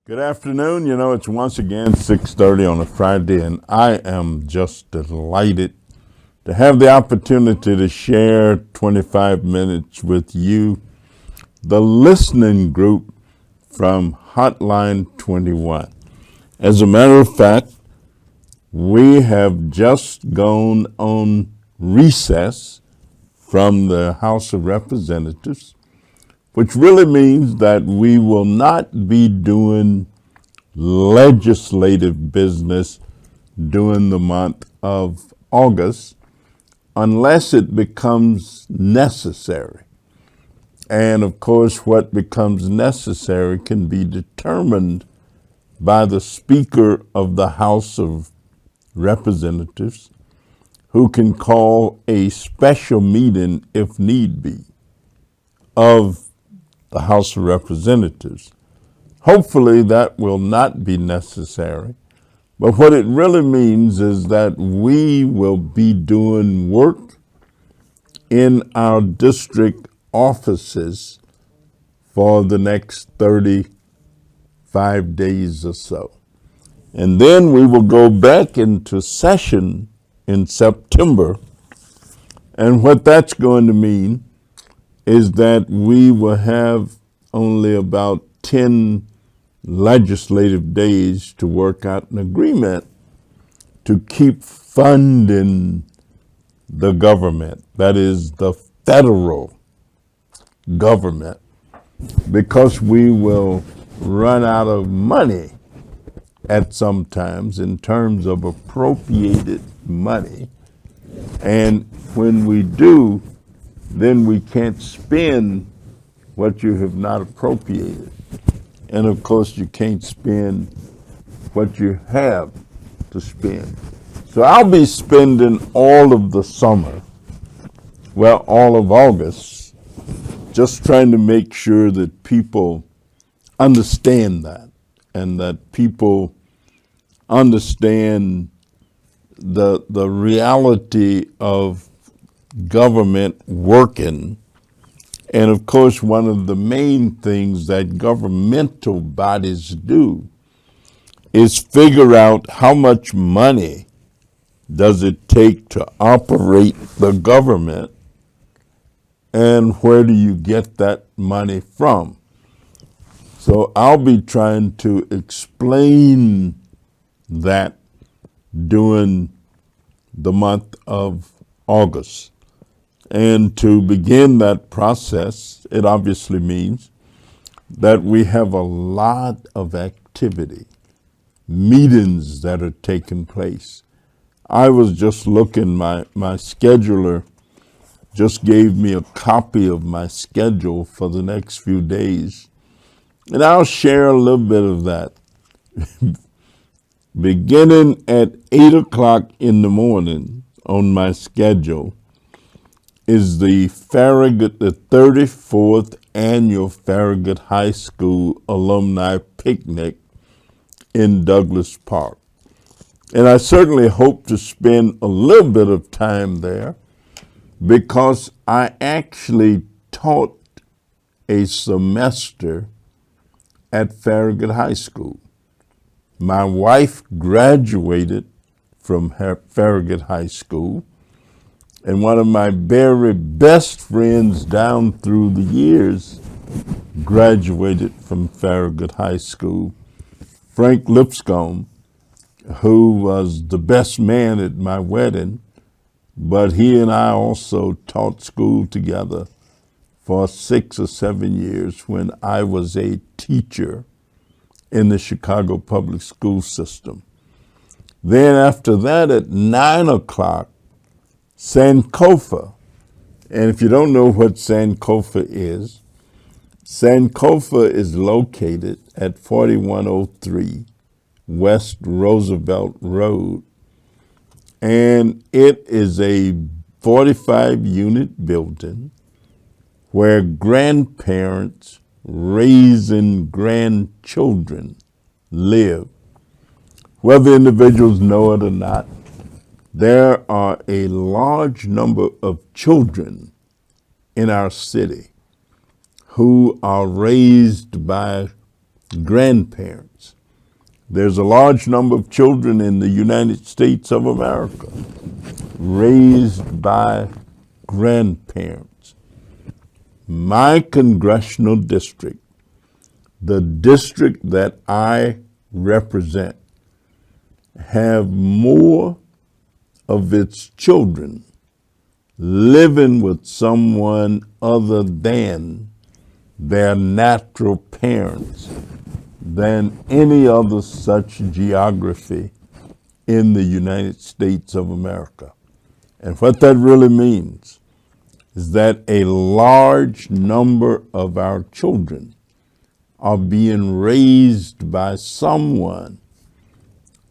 Good afternoon. It's once again 6:30 on a Friday, and I am just delighted to have the opportunity to share 25 minutes with you, the listening group from Hotline 21. As a matter of fact, we have just gone on recess from the House of Representatives, which really means that we will not be doing legislative business during the month of August unless it becomes necessary. And of course, what becomes necessary can be determined by the Speaker of the House of Representatives, who can call a special meeting, if need be, of the House of Representatives. Hopefully that will not be necessary. But what it really means is that we will be doing work in our district offices for the next 35 days or so. And then we will go back into session in September. And what that's going to mean is that we will have only about 10 legislative days to work out an agreement to keep funding the government, that is the federal government, because we will run out of money at some times in terms of appropriated money. And when we do, then we can't spend what you have not appropriated. And of course, you can't spend what you have to spend. So I'll be spending all of the summer, well, all of August, just trying to make sure that people understand that, and that people understand the reality of government working. And of course, one of the main things that governmental bodies do is figure out how much money does it take to operate the government, and where do you get that money from? So I'll be trying to explain that during the month of August. And to begin that process, it obviously means that we have a lot of activity, meetings that are taking place. I was just looking, my scheduler just gave me a copy of my schedule for the next few days, and I'll share a little bit of that. Beginning at 8 o'clock in the morning on my schedule is the 34th annual Farragut High School alumni picnic in Douglas Park. And I certainly hope to spend a little bit of time there, because I actually taught a semester at Farragut High School. My wife graduated from Farragut High School, and one of my very best friends down through the years graduated from Farragut High School, Frank Lipscomb, who was the best man at my wedding, but he and I also taught school together for 6 or 7 years when I was a teacher in the Chicago public school system. Then after that, at 9 o'clock, Sankofa. And if you don't know what Sankofa is located at 4103 West Roosevelt Road. And it is a 45-unit building where grandparents raising grandchildren live. Whether individuals know it or not, there are a large number of children in our city who are raised by grandparents. There's a large number of children in the United States of America raised by grandparents. My congressional district, the district that I represent, have more of its children living with someone other than their natural parents than any other such geography in the United States of America. And what that really means is that a large number of our children are being raised by someone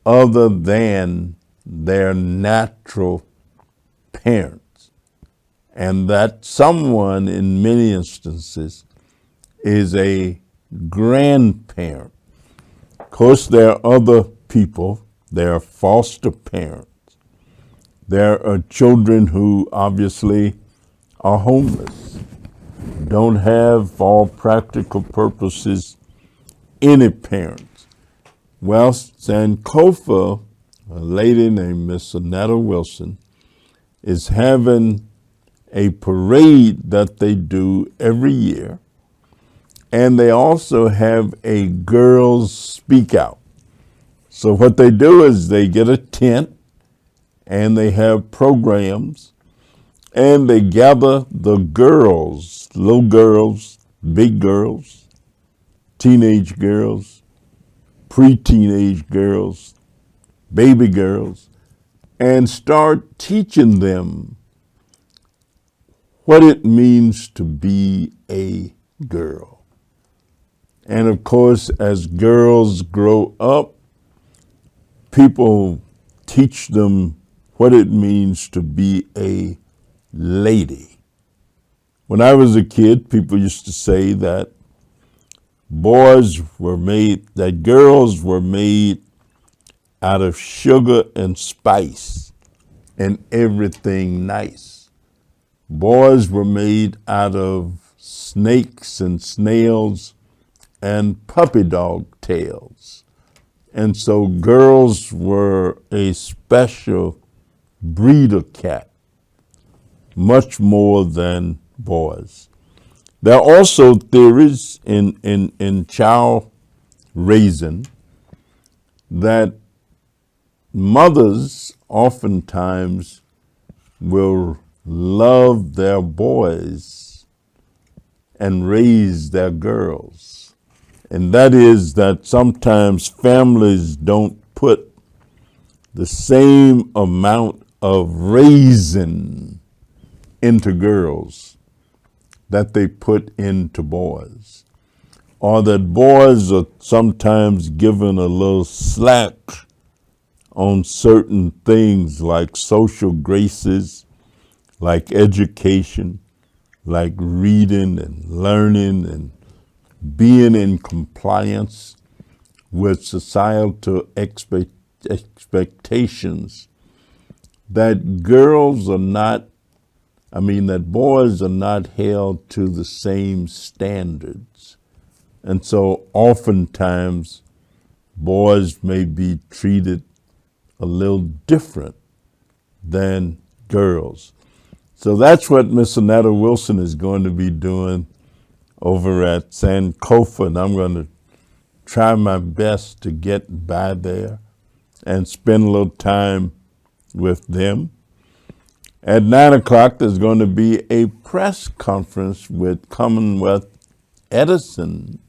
other than their natural parents. And that someone, in many instances, is a grandparent. Of course, there are other people. There are foster parents. There are children who obviously are homeless, don't have, for all practical purposes, any parents. Well, Sankofa, a lady named Miss Annetta Wilson, is having a parade that they do every year. And they also have a girls speak out. So what they do is they get a tent and they have programs and they gather the girls, little girls, big girls, teenage girls, pre-teenage girls, baby girls, and start teaching them what it means to be a girl. And of course, as girls grow up, people teach them what it means to be a lady. When I was a kid, people used to say that girls were made out of sugar and spice and everything nice. Boys were made out of snakes and snails and puppy dog tails. And so girls were a special breed of cat, much more than boys. There are also theories in child raising that mothers oftentimes will love their boys and raise their girls. And that is that sometimes families don't put the same amount of raising into girls that they put into boys. Or that boys are sometimes given a little slack on certain things like social graces, like education, like reading and learning and being in compliance with societal expectations, that boys are not held to the same standards. And so oftentimes boys may be treated a little different than girls. So that's what Miss Annetta Wilson is going to be doing over at Sankofa, and I'm going to try my best to get by there and spend a little time with them. At 9 o'clock, there's going to be a press conference with Commonwealth Edison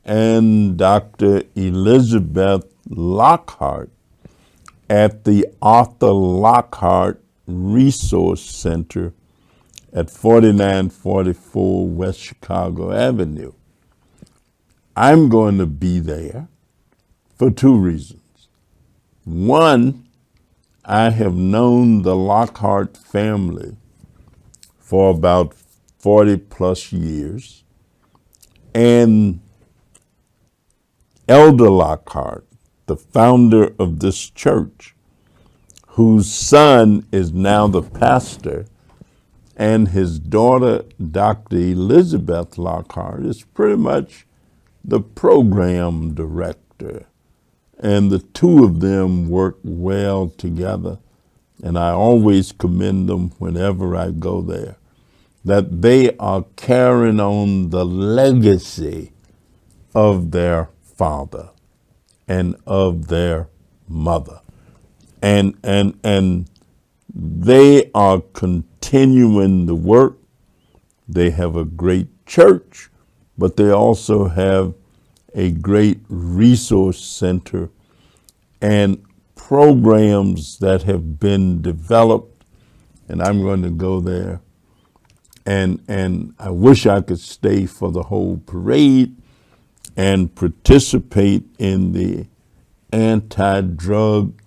and Dr. Elizabeth Lockhart at the Arthur Lockhart Resource Center at 4944 West Chicago Avenue. I'm going to be there for two reasons. One, I have known the Lockhart family for about 40 plus years, and Elder Lockhart, the founder of this church, whose son is now the pastor, and his daughter, Dr. Elizabeth Lockhart, is pretty much the program director, and the two of them work well together. And I always commend them whenever I go there, that they are carrying on the legacy of their father and of their mother. And they are continuing the work. They have a great church, but they also have a great resource center and programs that have been developed. And I'm going to go there. And I wish I could stay for the whole parade and participate in the anti-drug,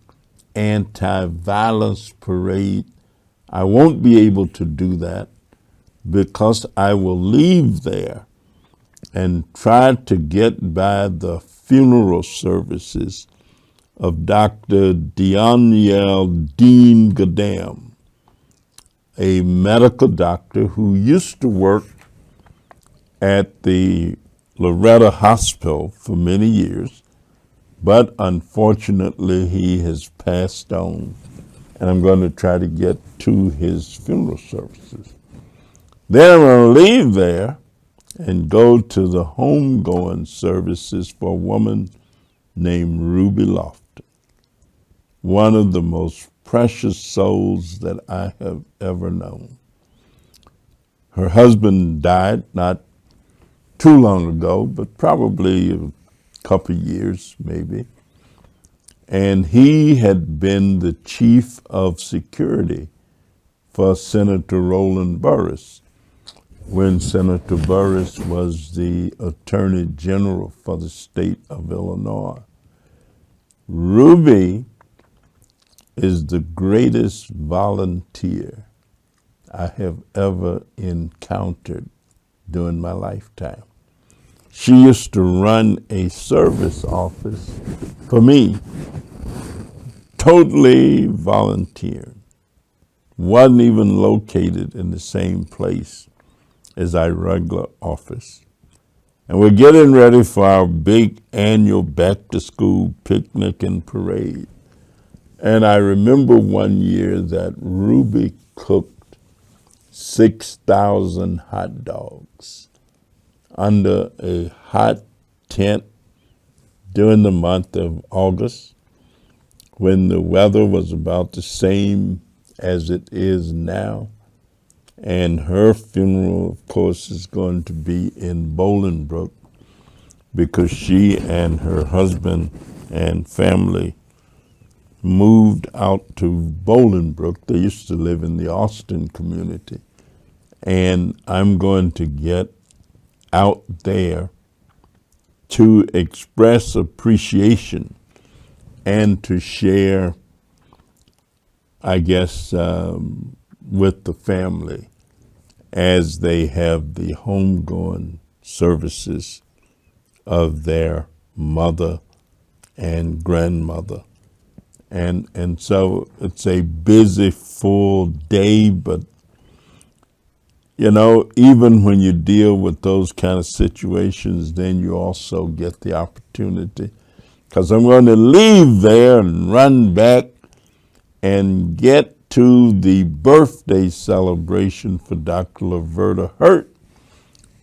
anti-violence parade. I won't be able to do that because I will leave there and try to get by the funeral services of Dr. Daniel Dean Gadam, a medical doctor who used to work at the Loretta Hospital for many years, but unfortunately he has passed on, and I'm going to try to get to his funeral services. Then I'm going to leave there and go to the homegoing services for a woman named Ruby Lofton, one of the most precious souls that I have ever known. Her husband died not too long ago, but probably a couple years maybe. And he had been the chief of security for Senator Roland Burris when Senator Burris was the Attorney General for the state of Illinois. Ruby is the greatest volunteer I have ever encountered during my lifetime. She used to run a service office for me, totally volunteer. Wasn't even located in the same place as our regular office. And we're getting ready for our big annual back-to-school picnic and parade. And I remember one year that Ruby cooked 6,000 hot dogs under a hot tent during the month of August, when the weather was about the same as it is now. And her funeral, of course, is going to be in Bolingbrook because she and her husband and family moved out to Bolingbrook. They used to live in the Austin community. And I'm going to get out there to express appreciation and to share, I guess, with the family as they have the homegoing services of their mother and grandmother. And so it's a busy, full day, but you know, even when you deal with those kind of situations, then you also get the opportunity. Because I'm going to leave there and run back and get to the birthday celebration for Dr. Laverta Hurt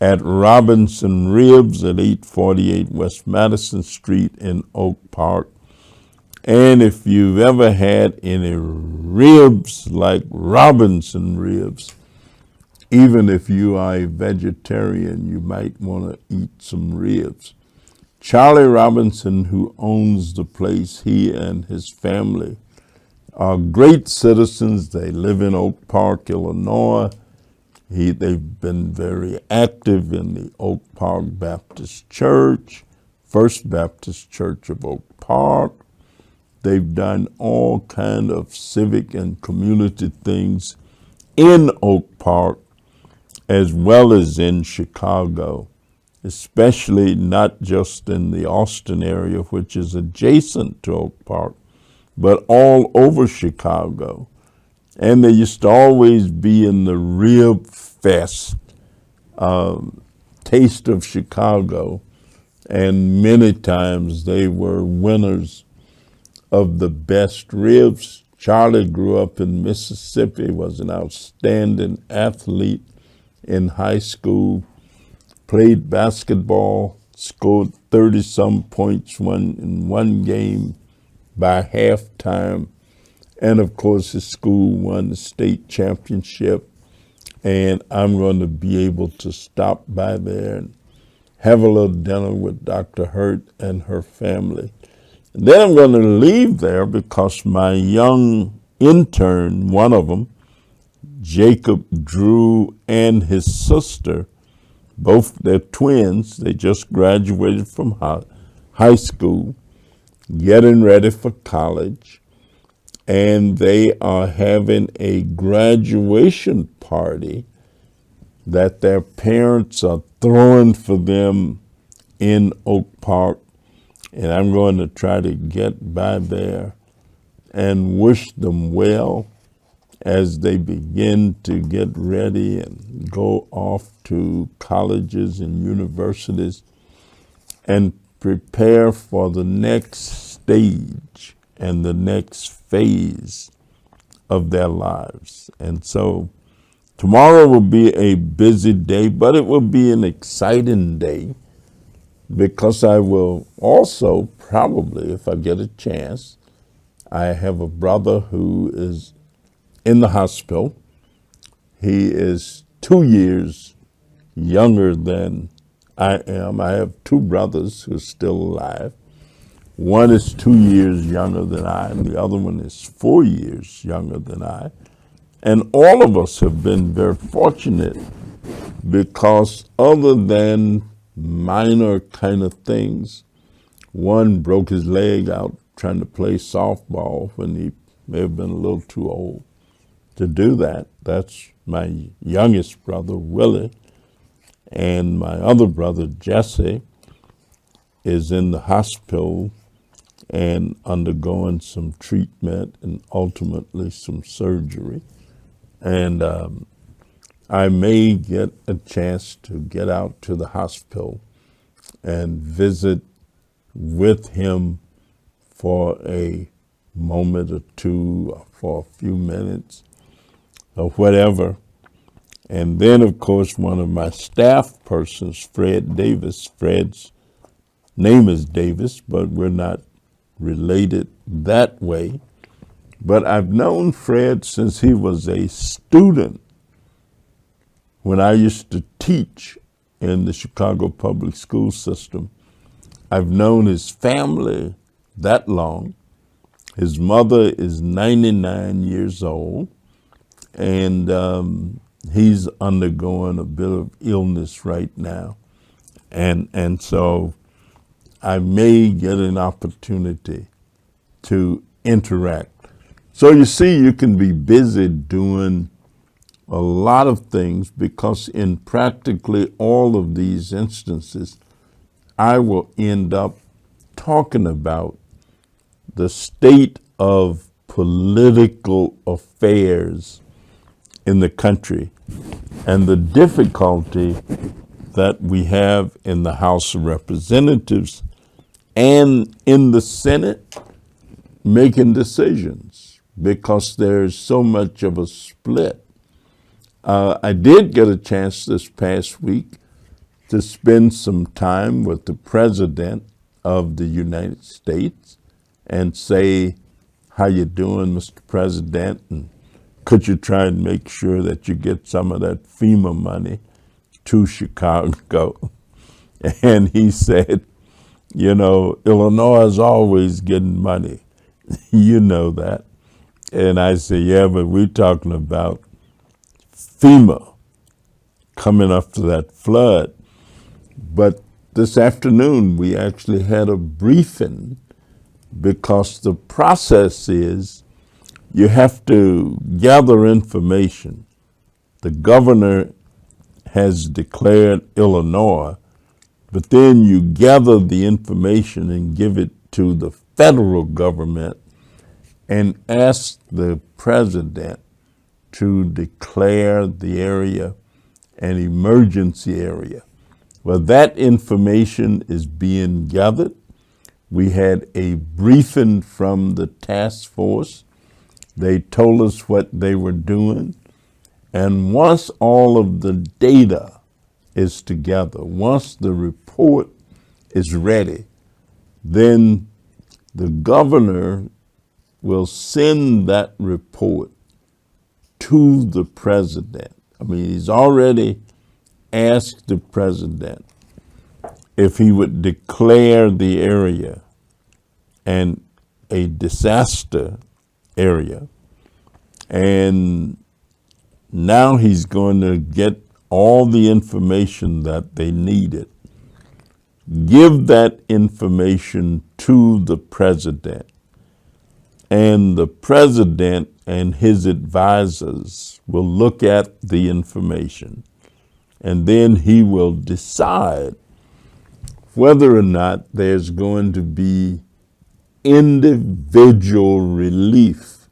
at Robinson Ribs at 848 West Madison Street in Oak Park. And if you've ever had any ribs like Robinson Ribs, even if you are a vegetarian, you might want to eat some ribs. Charlie Robinson, who owns the place, he and his family are great citizens. They live in Oak Park, Illinois. They've been very active in the Oak Park Baptist Church, First Baptist Church of Oak Park. They've done all kind of civic and community things in Oak Park as well as in Chicago, especially not just in the Austin area, which is adjacent to Oak Park, but all over Chicago. And they used to always be in the Rib Fest, Taste of Chicago, and many times they were winners of the best ribs. Charlie grew up in Mississippi, was an outstanding athlete in high school, played basketball, scored 30-some points in one game by halftime. And of course, his school won the state championship. And I'm going to be able to stop by there and have a little dinner with Dr. Hurt and her family. And then I'm going to leave there because my young intern, one of them, Jacob Drew, and his sister, both they're twins, they just graduated from high school, getting ready for college, and they are having a graduation party that their parents are throwing for them in Oak Park. And I'm going to try to get by there and wish them well as they begin to get ready and go off to colleges and universities and prepare for the next stage and the next phase of their lives. And so tomorrow will be a busy day, but it will be an exciting day because I will also probably, if I get a chance, I have a brother who is in the hospital. He is 2 years younger than I am. I have two brothers who are still alive. One is 2 years younger than I, and the other one is 4 years younger than I. And all of us have been very fortunate because other than minor kind of things, one broke his leg out trying to play softball when he may have been a little too old to do that. That's my youngest brother, Willie. And my other brother, Jesse, is in the hospital and undergoing some treatment and ultimately some surgery. And I may get a chance to get out to the hospital and visit with him for a moment or two, or for a few minutes, or whatever. And then, of course, one of my staff persons, Fred Davis. Fred's name is Davis, but we're not related that way. But I've known Fred since he was a student when I used to teach in the Chicago public school system. I've known his family that long. His mother is 99 years old, and he's undergoing a bit of illness right now. And so I may get an opportunity to interact. So you see, you can be busy doing a lot of things because in practically all of these instances, I will end up talking about the state of political affairs in the country and the difficulty that we have in the House of Representatives and in the Senate making decisions because there's so much of a split. I did get a chance this past week to spend some time with the President of the United States and say, how you doing, Mr. President? And could you try and make sure that you get some of that FEMA money to Chicago? And he said, you know, Illinois is always getting money. You know that. And I said, yeah, but we're talking about FEMA coming after that flood. But this afternoon, we actually had a briefing because the process is you have to gather information. The governor has declared Illinois, but then you gather the information and give it to the federal government and ask the president to declare the area an emergency area. Well, that information is being gathered. We had a briefing from the task force. They told us what they were doing. And once all of the data is together, once the report is ready, then the governor will send that report to the president. I mean, he's already asked the president if he would declare the area and a disaster area. And now he's going to get all the information that they needed, give that information to the president, and the president and his advisors will look at the information, and then he will decide whether or not there's going to be individual relief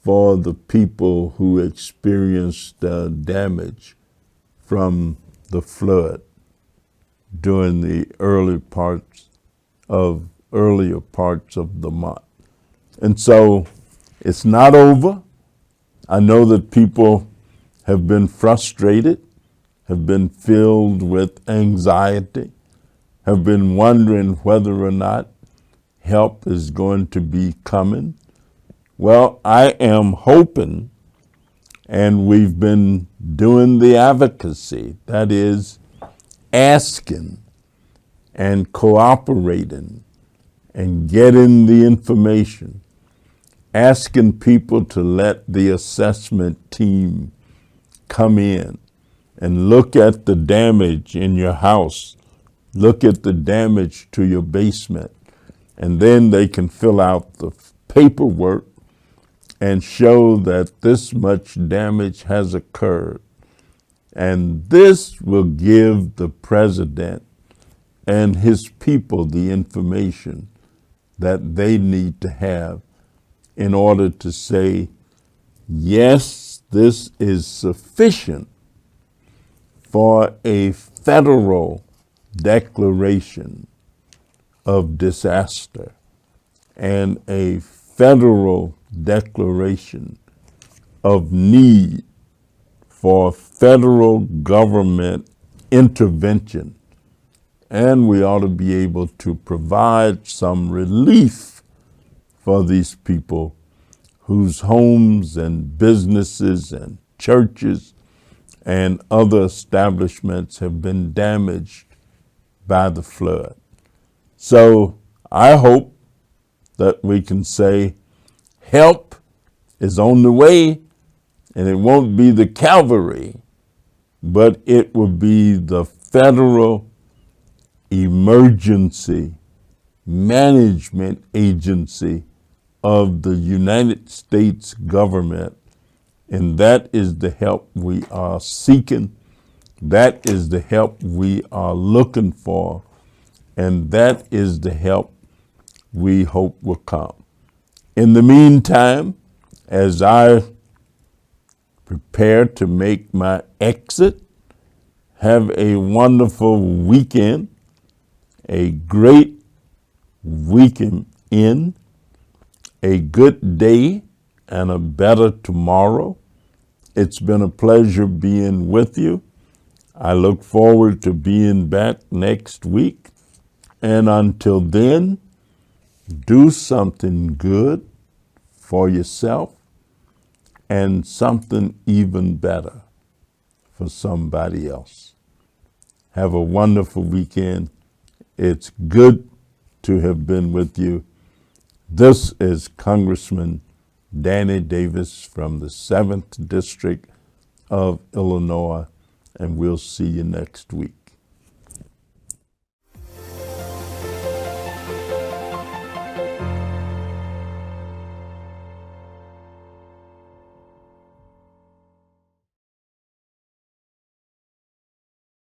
for the people who experienced damage from the flood during the earlier parts of the month. And so it's not over. I know that people have been frustrated, have been filled with anxiety, have been wondering whether or not help is going to be coming. Well, I am hoping, and we've been doing the advocacy, that is, asking and cooperating and getting the information, asking people to let the assessment team come in and look at the damage in your house, look at the damage to your basement, and then they can fill out the paperwork and show that this much damage has occurred. And this will give the president and his people the information that they need to have in order to say, yes, this is sufficient for a federal declaration of disaster and a federal declaration of need for federal government intervention. And we ought to be able to provide some relief for these people whose homes and businesses and churches and other establishments have been damaged by the flood. So I hope that we can say help is on the way, and it won't be the cavalry, but it will be the federal emergency management agency of the United States government. And that is the help we are seeking. That is the help we are looking for. And that is the help we hope will come. In the meantime, as I prepare to make my exit, have a wonderful weekend, a great weekend in, a good day, and a better tomorrow. It's been a pleasure being with you. I look forward to being back next week. And until then, do something good for yourself and something even better for somebody else. Have a wonderful weekend. It's good to have been with you. This is Congressman Danny Davis from the 7th District of Illinois, and we'll see you next week.